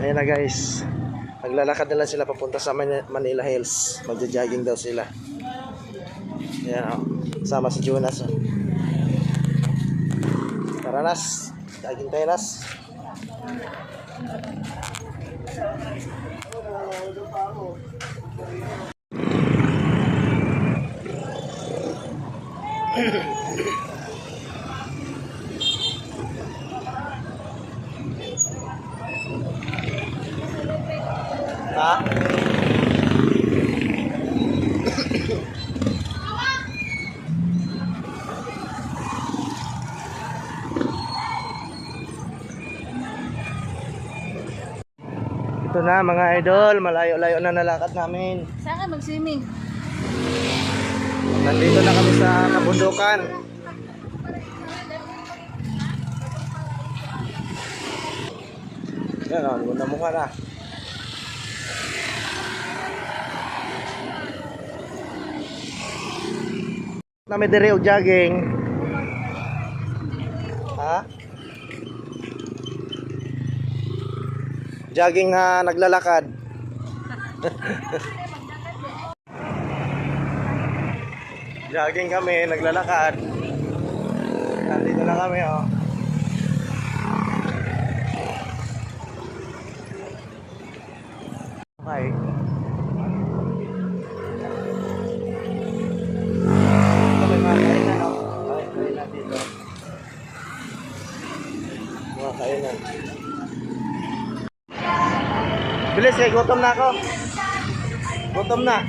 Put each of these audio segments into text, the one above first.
Ayan na guys. Naglalakad na lang sila papunta sa Manila Hills. Magja-jogging daw sila. Ayan o. Sama si Jonas o. Tara Nas. Jogging tayo Nas. Ha? Ito na mga idol, malayo-layo na nalakad namin. Saan ka mag-swimming? Nandito na kami sa kabundukan. Yan o, muna mukha na. Nami dire og jogging. Ha? Jogging na naglalakad. Jogging kami, naglalakad. Nandito na kami oh. Okay. Kami mga kainan oh. Okay, kainan dito. Mga kainan. Bilis eh, gutom na ako. Gutom na.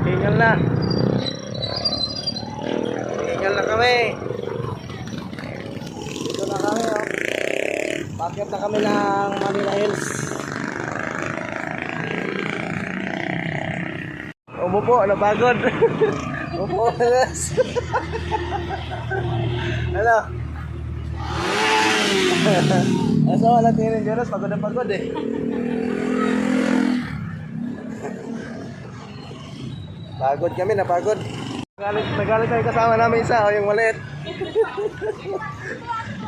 Hingal na. Hingal na kami. Dito na kami oh. Bakit na kami ng Manila Hills. Umupo, napagod. Umupo, alas. Ano? Asa wala tingin ng Jonas, pagod na pagod eh. Pagod kami, napagod. Nagalit tayo kasama namin isa, o yung maliit.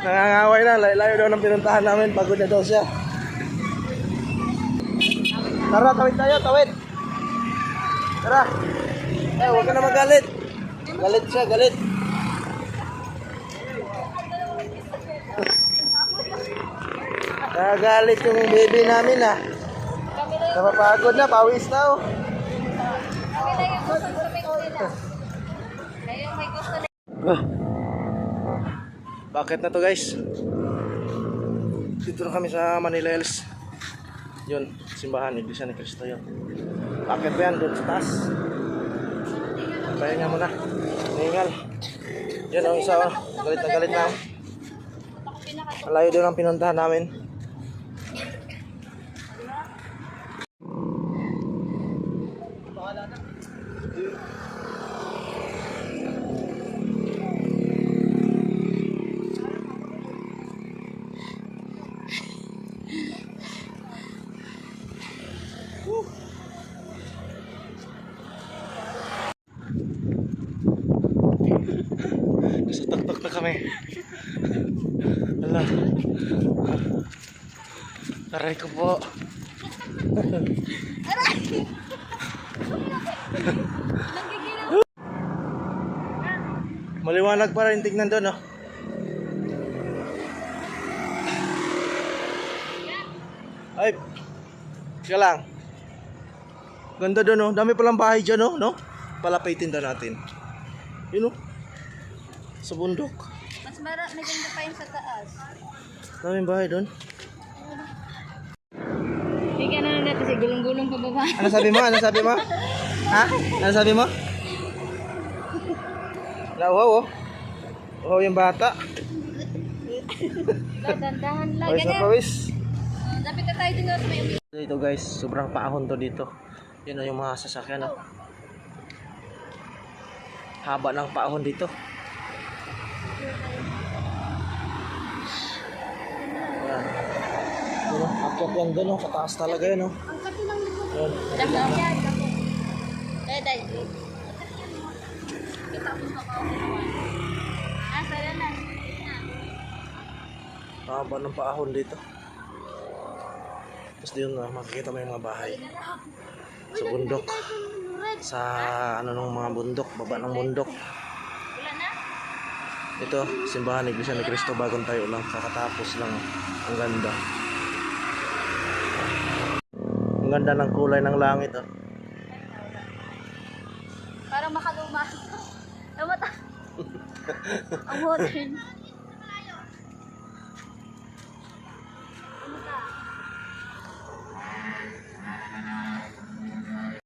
Nangangaway na, layo daw ng pinuntahan namin, pagod na daw siya. Tara, tawid tayo, tawid. Tara. Huwag ka na magalit. Galit siya, galit. Nagalit yung baby namin ah. Napapagod na, pawis na oh. Bakit na to guys? Dito na kami sa Manila Hills. Yun, simbahan, Iglesia ni Cristo yun. Bakit ba yan? Doon sa taas. Kaya nga muna. Ningal. Yan ang isa oh. Galit na galit na. Malayo doon ang pinuntahan namin. Nasa taktak na kami. Ala. Aray ko po. Aray! Maliwanag pa rin tignan doon oh. Ay. Siya lang. Ganda doon oh. Dami palang bahay dyan oh, no? Palapitin daw natin. Yun oh. Sa bundok. Mas maganda pa yun sa taas. Daming bahay doon. Hindi ka na lang natin si gulong-gulong pababa. Ano sabi mo? Ano sabi mo? Ha? Ano sabi mo? Wow oh. Oh, yung bata. Dandahan lang. Pawis na pawis. Dapat na tayo din sa may umiyak. Dito guys, sobrang paahon to dito. Yun o yung mga sasakyan oh. Haba ng paahon dito. Ayan. Yun o, akyat yan doon o, kataas talaga yan o. Yun. Dandahan yan. Dahil. Kita mo sa kawan. Sana na. Haba ng paahon dito. Tapos dito makikita mo yung mga bahay. Sa bundok. Sa ano nung mga bundok, baba ng bundok. Wala na? Ito, simbahan ni Iglesia ni Cristo, bagong tayo lang, kakatapos lang. Ang ganda. Ang ganda ng kulay ng langit, oh. Parang makaluma. Ang mata. Ang modern.